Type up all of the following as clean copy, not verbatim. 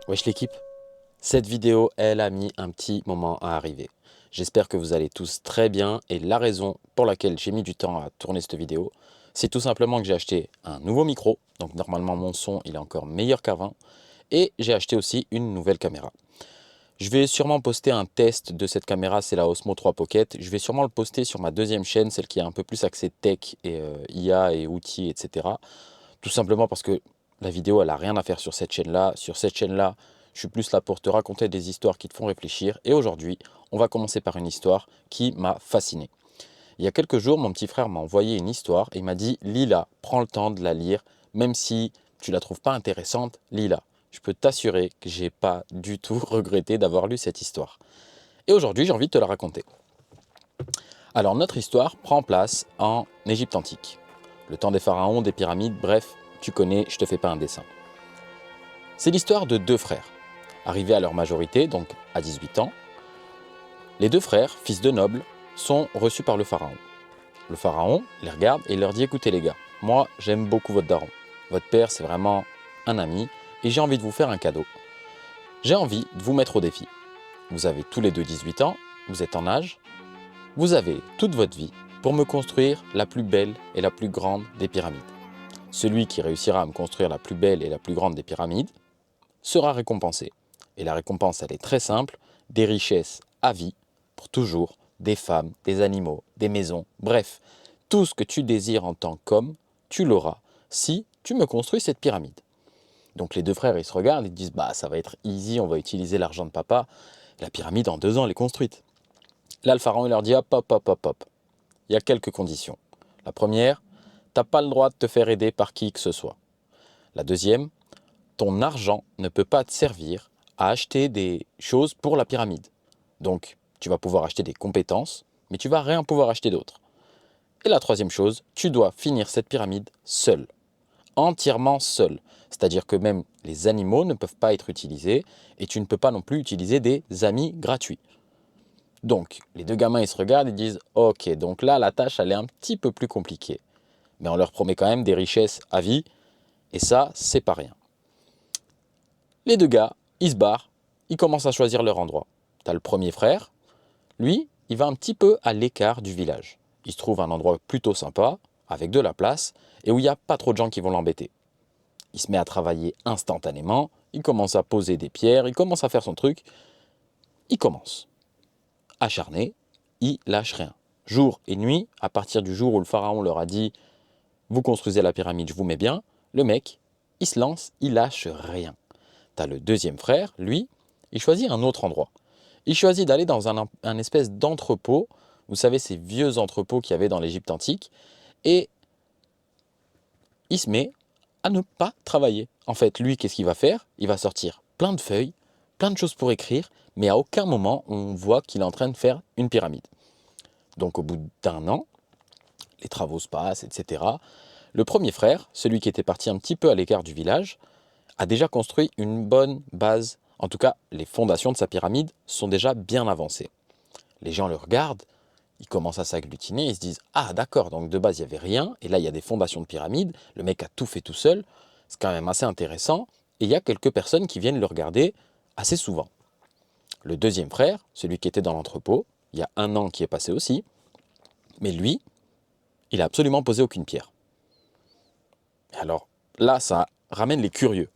Wesh l'équipe, cette vidéo, elle a mis un petit moment à arriver. J'espère que vous allez tous très bien et la raison pour laquelle j'ai mis du temps à tourner cette vidéo, c'est tout simplement que j'ai acheté un nouveau micro. Donc normalement mon son il est encore meilleur qu'avant et j'ai acheté aussi une nouvelle caméra. Je vais sûrement poster un test de cette caméra, c'est la Osmo 3 Pocket. Je vais sûrement le poster sur ma deuxième chaîne, celle qui est un peu plus axée tech et IA et outils, etc. Tout simplement parce que la vidéo, elle n'a rien à faire sur cette chaîne-là. Sur cette chaîne-là, je suis plus là pour te raconter des histoires qui te font réfléchir. Et aujourd'hui, on va commencer par une histoire qui m'a fasciné. Il y a quelques jours, mon petit frère m'a envoyé une histoire et il m'a dit « Lis-la, prends le temps de la lire, même si tu la trouves pas intéressante, lis-la ». Je peux t'assurer que j'ai pas du tout regretté d'avoir lu cette histoire. Et aujourd'hui, j'ai envie de te la raconter. Alors, notre histoire prend place en Égypte antique. Le temps des pharaons, des pyramides, bref, tu connais, je te fais pas un dessin. C'est l'histoire de deux frères. Arrivés à leur majorité, donc à 18 ans, les deux frères, fils de nobles, sont reçus par le pharaon. Le pharaon les regarde et leur dit « Écoutez les gars, moi j'aime beaucoup votre daron. Votre père c'est vraiment un ami et j'ai envie de vous faire un cadeau. J'ai envie de vous mettre au défi. Vous avez tous les deux 18 ans, vous êtes en âge, vous avez toute votre vie pour me construire la plus belle et la plus grande des pyramides. Celui qui réussira à me construire la plus belle et la plus grande des pyramides sera récompensé. Et la récompense, elle est très simple, des richesses à vie, pour toujours, des femmes, des animaux, des maisons, bref, tout ce que tu désires en tant qu'homme, tu l'auras si tu me construis cette pyramide. » Donc les deux frères, ils se regardent, ils disent « Bah ça va être easy, on va utiliser l'argent de papa, la pyramide en 2 ans, elle est construite. » Là, le pharaon, il leur dit « Hop, hop, hop, hop, hop. Il y a quelques conditions. La première, tu n'as pas le droit de te faire aider par qui que ce soit. La deuxième, ton argent ne peut pas te servir à acheter des choses pour la pyramide. Donc, tu vas pouvoir acheter des compétences, mais tu vas rien pouvoir acheter d'autre. Et la troisième chose, tu dois finir cette pyramide seul, entièrement seul. C'est-à-dire que même les animaux ne peuvent pas être utilisés et tu ne peux pas non plus utiliser des amis gratuits. Donc, les deux gamins, ils se regardent et disent « Ok, donc là, la tâche, elle est un petit peu plus compliquée. » Mais on leur promet quand même des richesses à vie et ça, c'est pas rien. Les deux gars, ils se barrent, ils commencent à choisir leur endroit. T'as le premier frère, lui, il va un petit peu à l'écart du village. Il se trouve un endroit plutôt sympa, avec de la place, et où il n'y a pas trop de gens qui vont l'embêter. Il se met à travailler instantanément, il commence à poser des pierres, il commence à faire son truc. Il commence. Acharné, il lâche rien. Jour et nuit, à partir du jour où le pharaon leur a dit « Vous construisez la pyramide, je vous mets bien », le mec, il se lance, il lâche rien. T'as le deuxième frère, lui, il choisit un autre endroit. Il choisit d'aller dans un espèce d'entrepôt, vous savez ces vieux entrepôts qu'il y avait dans l'Égypte antique, et il se met à ne pas travailler. En fait, lui, qu'est-ce qu'il va faire? Il va sortir plein de feuilles, plein de choses pour écrire, mais à aucun moment on voit qu'il est en train de faire une pyramide. Donc au bout d'1 an, les travaux se passent, etc. Le premier frère, celui qui était parti un petit peu à l'écart du village, a déjà construit une bonne base. En tout cas, les fondations de sa pyramide sont déjà bien avancées. Les gens le regardent, ils commencent à s'agglutiner, ils se disent « Ah d'accord, donc de base il n'y avait rien, et là il y a des fondations de pyramide, le mec a tout fait tout seul, c'est quand même assez intéressant, et il y a quelques personnes qui viennent le regarder assez souvent. » Le deuxième frère, celui qui était dans l'entrepôt, il y a 1 an qui est passé aussi, mais lui, il n'a absolument posé aucune pierre. Alors là, ça ramène les curieux.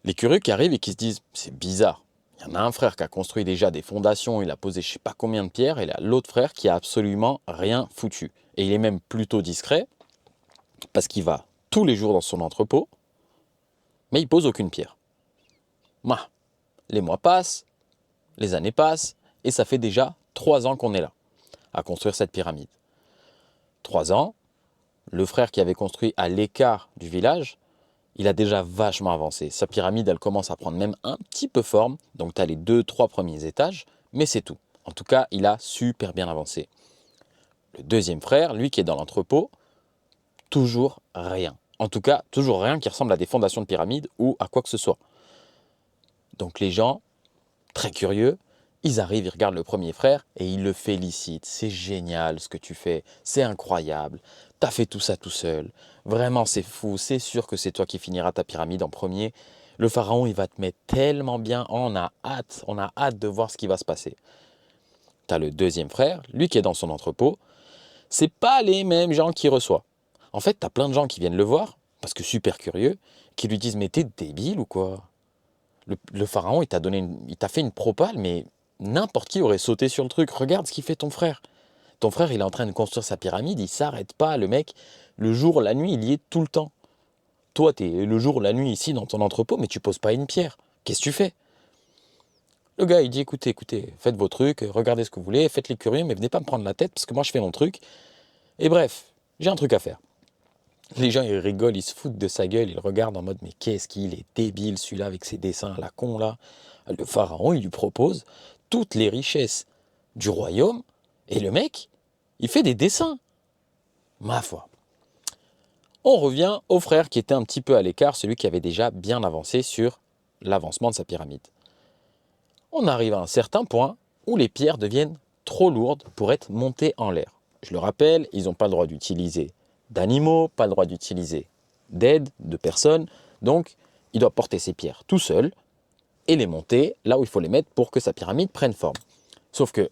Les curieux qui arrivent et qui se disent « C'est bizarre, il y en a un frère qui a construit déjà des fondations, il a posé je ne sais pas combien de pierres, et là l'autre frère qui a absolument rien foutu. Et il est même plutôt discret, parce qu'il va tous les jours dans son entrepôt, mais il pose aucune pierre. » Les mois passent, les années passent, et ça fait déjà 3 ans qu'on est là, à construire cette pyramide. 3 ans, le frère qui avait construit à l'écart du village, il a déjà vachement avancé. Sa pyramide, elle commence à prendre même un petit peu forme. Donc, tu as les 2-3 premiers étages, mais c'est tout. En tout cas, il a super bien avancé. Le deuxième frère, lui qui est dans l'entrepôt, toujours rien. En tout cas, toujours rien qui ressemble à des fondations de pyramide ou à quoi que ce soit. Donc, les gens, très curieux, ils arrivent, ils regardent le premier frère et ils le félicitent. C'est génial ce que tu fais, c'est incroyable. T'as fait tout ça tout seul. Vraiment, c'est fou. C'est sûr que c'est toi qui finiras ta pyramide en premier. Le pharaon, il va te mettre tellement bien. On a hâte de voir ce qui va se passer. Tu as le deuxième frère, lui qui est dans son entrepôt. C'est pas les mêmes gens qui reçoit. En fait, tu as plein de gens qui viennent le voir, parce que super curieux, qui lui disent « Mais t'es débile ou quoi ?» Le pharaon, il t'a fait une propale, mais n'importe qui aurait sauté sur le truc. Regarde ce qu'il fait ton frère. Ton frère, il est en train de construire sa pyramide, il s'arrête pas. Le mec, le jour, la nuit, il y est tout le temps. Toi, tu es le jour, la nuit ici dans ton entrepôt, mais tu poses pas une pierre. Qu'est-ce que tu fais? Le gars, il dit écoutez, faites vos trucs, regardez ce que vous voulez, faites les curieux, mais venez pas me prendre la tête parce que moi je fais mon truc. Et bref, j'ai un truc à faire. Les gens, ils rigolent, ils se foutent de sa gueule, ils le regardent en mode mais qu'est-ce qu'il est débile celui-là avec ses dessins à la con là. Le pharaon, il lui propose toutes les richesses du royaume et le mec, il fait des dessins. Ma foi. On revient au frère qui était un petit peu à l'écart, celui qui avait déjà bien avancé sur l'avancement de sa pyramide. On arrive à un certain point où les pierres deviennent trop lourdes pour être montées en l'air. Je le rappelle, ils n'ont pas le droit d'utiliser d'animaux, pas le droit d'utiliser d'aide, de personnes. Donc, il doit porter ses pierres tout seul et les monter là où il faut les mettre pour que sa pyramide prenne forme. Sauf que,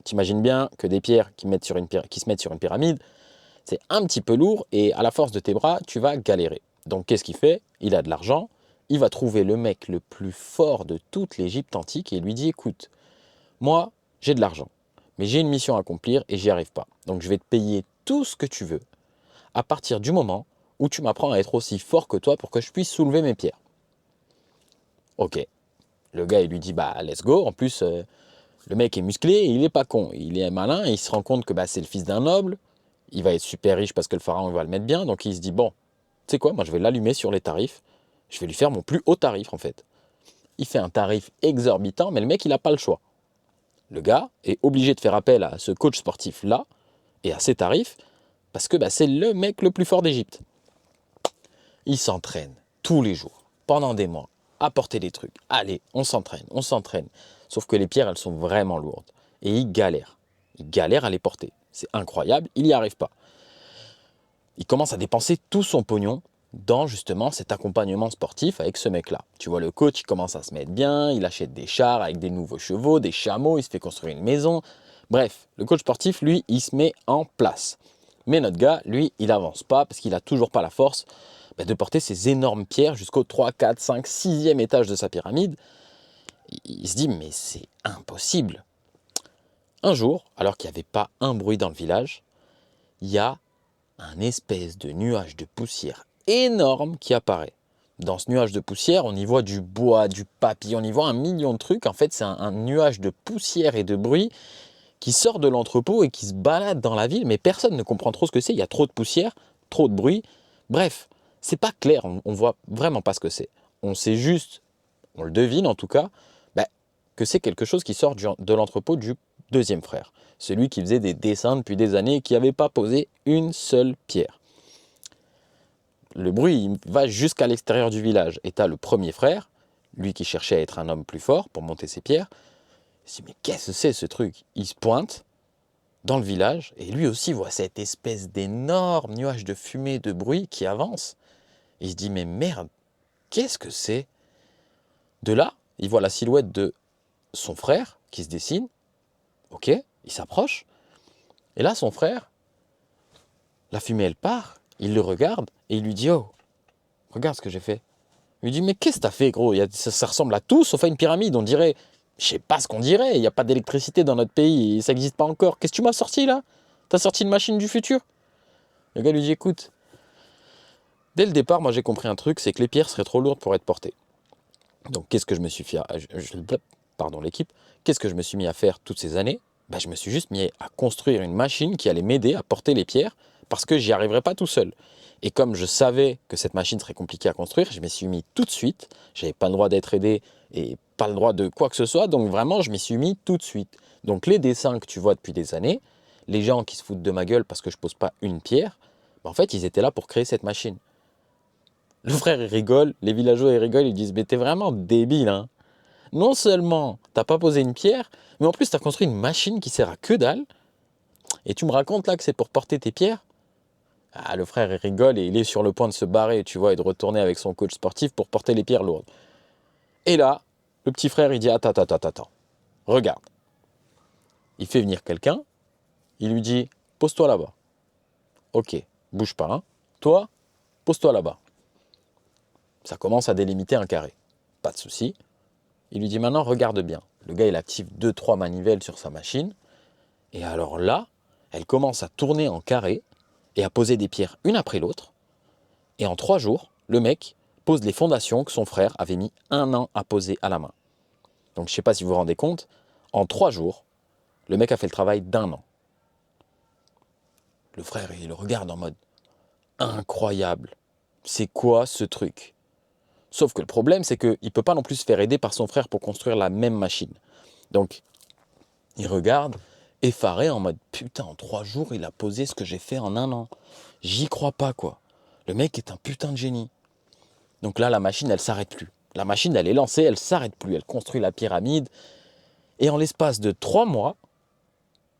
t'imagines bien que des pierres qui se mettent sur une pyramide, c'est un petit peu lourd et à la force de tes bras, tu vas galérer. Donc, qu'est-ce qu'il fait? Il a de l'argent. Il va trouver le mec le plus fort de toute l'Égypte antique et lui dit « Écoute, moi, j'ai de l'argent, mais j'ai une mission à accomplir et j'y arrive pas. Donc je vais te payer tout ce que tu veux à partir du moment où tu m'apprends à être aussi fort que toi pour que je puisse soulever mes pierres. » Ok. Le gars, il lui dit « Bah, let's go. » En plus, le mec est musclé et il est pas con. Il est malin et il se rend compte que bah, c'est le fils d'un noble. Il va être super riche parce que le pharaon va le mettre bien. Donc il se dit « Bon, tu sais quoi, moi je vais l'allumer sur les tarifs. Je vais lui faire mon plus haut tarif en fait. » Il fait un tarif exorbitant, mais le mec, il n'a pas le choix. Le gars est obligé de faire appel à ce coach sportif-là et à ses tarifs parce que bah, c'est le mec le plus fort d'Égypte. Il s'entraîne tous les jours, pendant des mois, à porter des trucs. Allez, on s'entraîne. Sauf que les pierres, elles sont vraiment lourdes. Et il galère. Il galère à les porter. C'est incroyable, il n'y arrive pas. Il commence à dépenser tout son pognon dans justement cet accompagnement sportif avec ce mec-là. Tu vois, le coach, il commence à se mettre bien, il achète des chars avec des nouveaux chevaux, des chameaux, il se fait construire une maison. Bref, le coach sportif, lui, il se met en place. Mais notre gars, lui, il n'avance pas parce qu'il n'a toujours pas la force de porter ces énormes pierres jusqu'au 3, 4, 5, 6e étage de sa pyramide. Il se dit, mais c'est impossible. Un jour, alors qu'il n'y avait pas un bruit dans le village, il y a un espèce de nuage de poussière énorme qui apparaît. Dans ce nuage de poussière, on y voit du bois, du papier, on y voit un million de trucs. En fait, c'est un nuage de poussière et de bruit qui sort de l'entrepôt et qui se balade dans la ville, mais personne ne comprend trop ce que c'est. Il y a trop de poussière, trop de bruit. Bref, c'est pas clair, on voit vraiment pas ce que c'est. On sait juste, on le devine en tout cas, que c'est quelque chose qui sort de l'entrepôt du deuxième frère. Celui qui faisait des dessins depuis des années et qui n'avait pas posé une seule pierre. Le bruit il va jusqu'à l'extérieur du village. Et tu as le premier frère, lui qui cherchait à être un homme plus fort pour monter ses pierres. Il se dit, mais qu'est-ce que c'est ce truc? Il se pointe dans le village et lui aussi voit cette espèce d'énorme nuage de fumée, de bruit qui avance. Et il se dit, mais merde, qu'est-ce que c'est? De là, il voit la silhouette de son frère qui se dessine. Ok, il s'approche. Et là, son frère, la fumée, elle part. Il le regarde et il lui dit « Oh, regarde ce que j'ai fait. » Il lui dit « Mais qu'est-ce que t'as fait, gros? Ça ressemble à tout sauf à une pyramide. On dirait, je sais pas ce qu'on dirait. Il n'y a pas d'électricité dans notre pays et ça n'existe pas encore. Qu'est-ce que tu m'as sorti là? T'as sorti une machine du futur ?» Le gars lui dit « Écoute, dès le départ, moi j'ai compris un truc, c'est que les pierres seraient trop lourdes pour être portées. Donc qu'est-ce que je me suis fait pardon, l'équipe. Qu'est-ce que je me suis mis à faire toutes ces années? Je me suis juste mis à construire une machine qui allait m'aider à porter les pierres parce que j'y arriverais pas tout seul. Et comme je savais que cette machine serait compliquée à construire, je m'y suis mis tout de suite. J'avais pas le droit d'être aidé et pas le droit de quoi que ce soit. Donc vraiment, je m'y suis mis tout de suite. Donc les dessins que tu vois depuis des années, les gens qui se foutent de ma gueule parce que je pose pas une pierre, en fait, ils étaient là pour créer cette machine. Le frère, il rigole, les villageois, ils rigolent, ils disent « Mais t'es vraiment débile, hein. Non seulement t'as pas posé une pierre, mais en plus t'as construit une machine qui sert à que dalle. Et tu me racontes là que c'est pour porter tes pierres? » Ah, le frère, il rigole et il est sur le point de se barrer, tu vois, et de retourner avec son coach sportif pour porter les pierres lourdes. Et là, le petit frère, il dit, attends, regarde. Il fait venir quelqu'un, il lui dit, pose-toi là-bas. Ok, bouge pas, hein. Toi, pose-toi là-bas. Ça commence à délimiter un carré. Pas de souci. Il lui dit, maintenant, regarde bien. Le gars, il active 2-3 manivelles sur sa machine. Et alors là, elle commence à tourner en carré et à poser des pierres une après l'autre. Et en 3 jours, le mec pose les fondations que son frère avait mis 1 an à poser à la main. Donc je ne sais pas si vous vous rendez compte, en 3 jours, le mec a fait le travail d'1 an. Le frère, il le regarde en mode incroyable. C'est quoi ce truc? Sauf que le problème, c'est qu'il ne peut pas non plus se faire aider par son frère pour construire la même machine. Donc, il regarde, effaré, en mode putain, en 3 jours, il a posé ce que j'ai fait en 1 an. J'y crois pas, quoi. Le mec est un putain de génie. Donc là, la machine, elle s'arrête plus. La machine, elle est lancée, elle s'arrête plus. Elle construit la pyramide. Et en l'espace de 3 mois,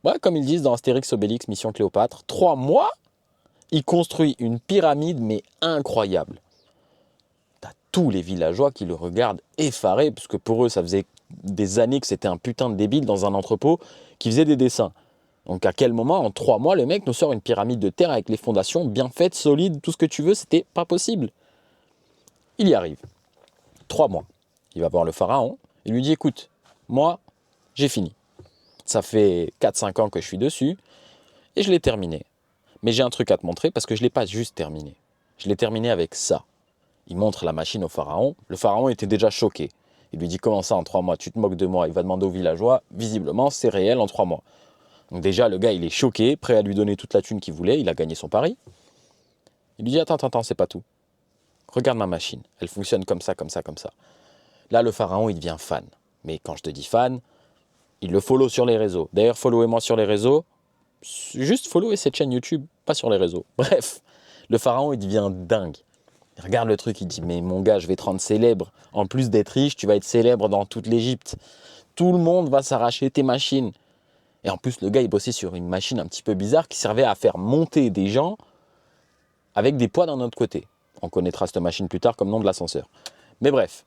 ouais, comme ils disent dans Astérix Obélix, Mission Cléopâtre, 3 mois, il construit une pyramide, mais incroyable. T'as tous les villageois qui le regardent effarés, parce que pour eux, ça faisait des années que c'était un putain de débile dans un entrepôt qui faisait des dessins. Donc à quel moment, en 3 mois, le mec nous sort une pyramide de terre avec les fondations bien faites, solides, tout ce que tu veux, c'était pas possible. Il y arrive. 3 mois. Il va voir le pharaon, il lui dit, écoute, moi, j'ai fini. Ça fait 4-5 ans que je suis dessus, et je l'ai terminé. Mais j'ai un truc à te montrer, parce que je ne l'ai pas juste terminé. Je l'ai terminé avec ça. Il montre la machine au pharaon. Le pharaon était déjà choqué. Il lui dit, comment ça en 3 mois? Tu te moques de moi? Il va demander aux villageois. Visiblement, c'est réel en 3 mois. Donc déjà, le gars, il est choqué, prêt à lui donner toute la thune qu'il voulait. Il a gagné son pari. Il lui dit, attends, c'est pas tout. Regarde ma machine. Elle fonctionne comme ça. Là, le pharaon, il devient fan. Mais quand je te dis fan, il le follow sur les réseaux. D'ailleurs, followez-moi sur les réseaux. Juste followez cette chaîne YouTube, pas sur les réseaux. Bref, le pharaon, il devient dingue. Il regarde le truc, il dit, mais mon gars, je vais te rendre célèbre. En plus d'être riche, tu vas être célèbre dans toute l'Égypte. Tout le monde va s'arracher tes machines. Et en plus, le gars, il bossait sur une machine un petit peu bizarre qui servait à faire monter des gens avec des poids d'un autre côté. On connaîtra cette machine plus tard comme nom de l'ascenseur. Mais bref,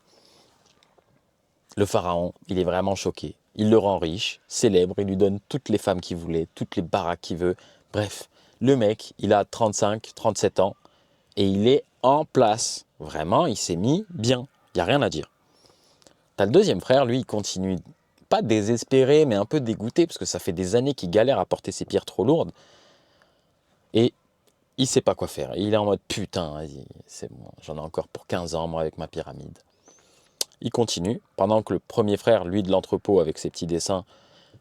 le pharaon, il est vraiment choqué. Il le rend riche, célèbre, il lui donne toutes les femmes qu'il voulait, toutes les baraques qu'il veut. Bref, le mec, il a 35, 37 ans et il est en place. Vraiment, il s'est mis bien. Il n'y a rien à dire. T'as le deuxième frère, lui, il continue, pas désespéré, mais un peu dégoûté, parce que ça fait des années qu'il galère à porter ses pierres trop lourdes. Et il sait pas quoi faire. Il est en mode putain, vas-y, c'est bon, j'en ai encore pour 15 ans, moi, avec ma pyramide. Il continue, pendant que le premier frère, lui, de l'entrepôt, avec ses petits dessins,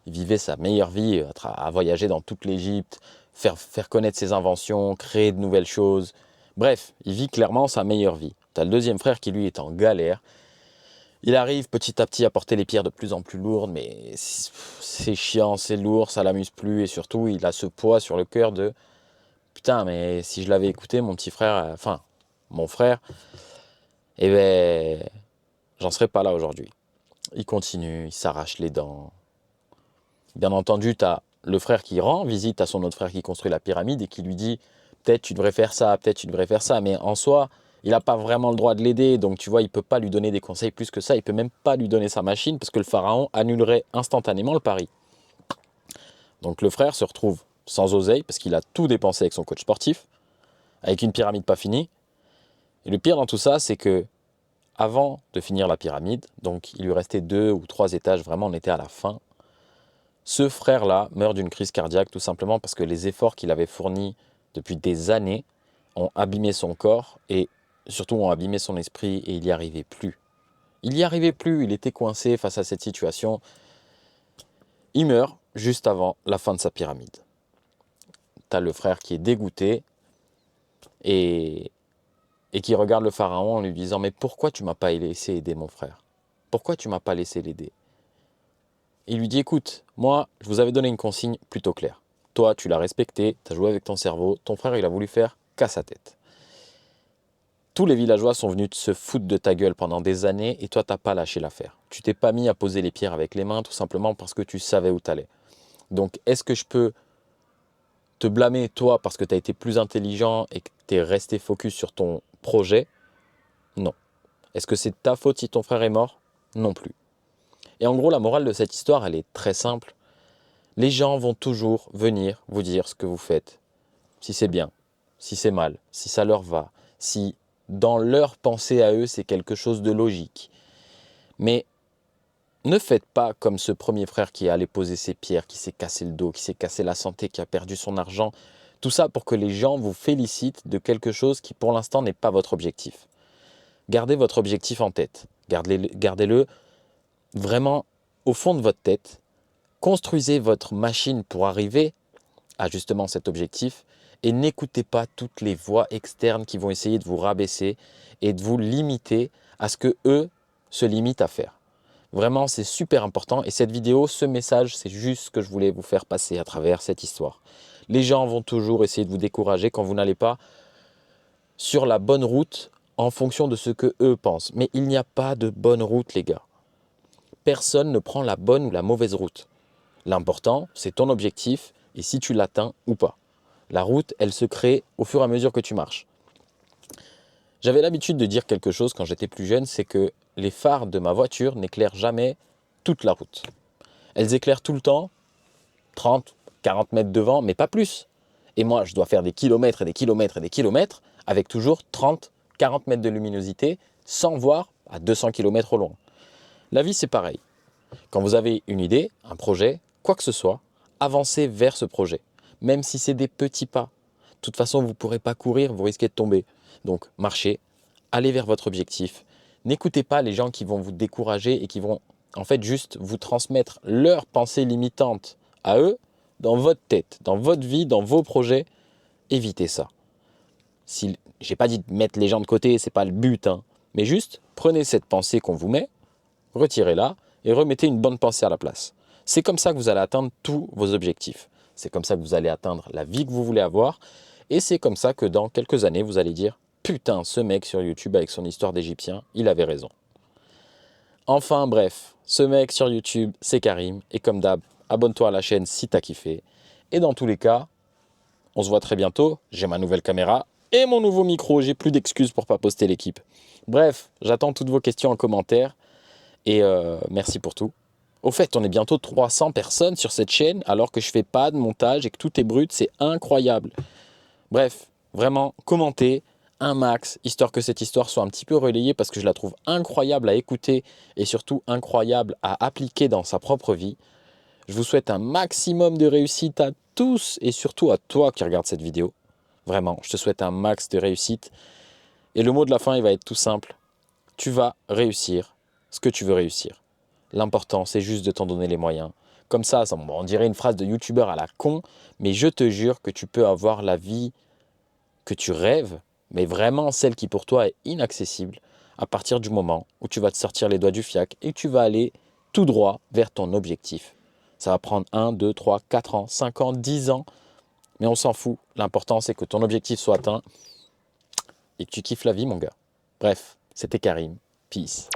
il vivait sa meilleure vie, à voyager dans toute l'Égypte, faire connaître ses inventions, créer de nouvelles choses. Bref, il vit clairement sa meilleure vie. T'as le deuxième frère qui, lui, est en galère. Il arrive petit à petit à porter les pierres de plus en plus lourdes, mais c'est chiant, c'est lourd, ça l'amuse plus, et surtout, il a ce poids sur le cœur de putain, mais si je l'avais écouté, mon petit frère, enfin, mon frère, eh ben, j'en serais pas là aujourd'hui. Il continue, il s'arrache les dents. Bien entendu, tu as le frère qui rend visite à son autre frère qui construit la pyramide et qui lui dit peut-être tu devrais faire ça, peut-être tu devrais faire ça, mais en soi, il n'a pas vraiment le droit de l'aider, donc tu vois, il ne peut pas lui donner des conseils plus que ça, il ne peut même pas lui donner sa machine parce que le pharaon annulerait instantanément le pari. Donc le frère se retrouve sans oseille parce qu'il a tout dépensé avec son coach sportif, avec une pyramide pas finie. Et le pire dans tout ça, c'est que avant de finir la pyramide, donc il lui restait 2 ou 3 étages, vraiment on était à la fin. Ce frère-là meurt d'une crise cardiaque tout simplement parce que les efforts qu'il avait fournis depuis des années ont abîmé son corps et surtout ont abîmé son esprit et il n'y arrivait plus. Il n'y arrivait plus, il était coincé face à cette situation. Il meurt juste avant la fin de sa pyramide. T'as le frère qui est dégoûté et qui regarde le pharaon en lui disant « Mais pourquoi tu m'as pas laissé aider mon frère? Pourquoi tu m'as pas laissé l'aider ?» Il lui dit, écoute, moi, je vous avais donné une consigne plutôt claire. Toi, tu l'as respecté, tu as joué avec ton cerveau, ton frère, il a voulu faire qu'à sa tête. Tous les villageois sont venus se foutre de ta gueule pendant des années et toi, tu n'as pas lâché l'affaire. Tu t'es pas mis à poser les pierres avec les mains tout simplement parce que tu savais où tu allais. Donc, est-ce que je peux te blâmer toi parce que tu as été plus intelligent et que tu es resté focus sur ton projet? Non. Est-ce que c'est de ta faute si ton frère est mort? Non plus. Et en gros, la morale de cette histoire, elle est très simple. Les gens vont toujours venir vous dire ce que vous faites. Si c'est bien, si c'est mal, si ça leur va, si dans leur pensée à eux, c'est quelque chose de logique. Mais ne faites pas comme ce premier frère qui est allé poser ses pierres, qui s'est cassé le dos, qui s'est cassé la santé, qui a perdu son argent. Tout ça pour que les gens vous félicitent de quelque chose qui pour l'instant n'est pas votre objectif. Gardez votre objectif en tête. Gardez-le vraiment au fond de votre tête. Construisez votre machine pour arriver à justement cet objectif et n'écoutez pas toutes les voix externes qui vont essayer de vous rabaisser et de vous limiter à ce que eux se limitent à faire. Vraiment, c'est super important et cette vidéo, ce message, c'est juste ce que je voulais vous faire passer à travers cette histoire. Les gens vont toujours essayer de vous décourager quand vous n'allez pas sur la bonne route en fonction de ce que eux pensent. Mais il n'y a pas de bonne route, les gars. Personne ne prend la bonne ou la mauvaise route. L'important, c'est ton objectif et si tu l'atteins ou pas. La route, elle se crée au fur et à mesure que tu marches. J'avais l'habitude de dire quelque chose quand j'étais plus jeune, c'est que les phares de ma voiture n'éclairent jamais toute la route. Elles éclairent tout le temps 30, 40 mètres devant, mais pas plus. Et moi, je dois faire des kilomètres et des kilomètres et des kilomètres avec toujours 30, 40 mètres de luminosité sans voir à 200 km au loin. La vie, c'est pareil. Quand vous avez une idée, un projet, quoi que ce soit, avancez vers ce projet, même si c'est des petits pas. De toute façon, vous ne pourrez pas courir, vous risquez de tomber. Donc, marchez, allez vers votre objectif. N'écoutez pas les gens qui vont vous décourager et qui vont en fait juste vous transmettre leurs pensées limitantes à eux dans votre tête, dans votre vie, dans vos projets. Évitez ça. Si, j'ai pas dit de mettre les gens de côté, c'est pas le but, hein, mais juste prenez cette pensée qu'on vous met, retirez-la et remettez une bonne pensée à la place. C'est comme ça que vous allez atteindre tous vos objectifs. C'est comme ça que vous allez atteindre la vie que vous voulez avoir. Et c'est comme ça que dans quelques années, vous allez dire « Putain, ce mec sur YouTube avec son histoire d'Égyptien, il avait raison. » Enfin bref, ce mec sur YouTube, c'est Karim. Et comme d'hab, abonne-toi à la chaîne si t'as kiffé. Et dans tous les cas, on se voit très bientôt. J'ai ma nouvelle caméra et mon nouveau micro. J'ai plus d'excuses pour pas poster l'équipe. Bref, j'attends toutes vos questions en commentaire. Et merci pour tout. Au fait, on est bientôt 300 personnes sur cette chaîne alors que je fais pas de montage et que tout est brut. C'est incroyable. Bref, vraiment, commentez un max, histoire que cette histoire soit un petit peu relayée parce que je la trouve incroyable à écouter et surtout incroyable à appliquer dans sa propre vie. Je vous souhaite un maximum de réussite à tous et surtout à toi qui regarde cette vidéo. Vraiment, je te souhaite un max de réussite. Et le mot de la fin, il va être tout simple. Tu vas réussir ce que tu veux réussir. L'important, c'est juste de t'en donner les moyens. Comme ça, on dirait une phrase de youtubeur à la con, mais je te jure que tu peux avoir la vie que tu rêves, mais vraiment celle qui pour toi est inaccessible, à partir du moment où tu vas te sortir les doigts du fiac et que tu vas aller tout droit vers ton objectif. Ça va prendre 1, 2, 3, 4 ans, 5 ans, 10 ans, mais on s'en fout. L'important, c'est que ton objectif soit atteint et que tu kiffes la vie, mon gars. Bref, c'était Karim. Peace.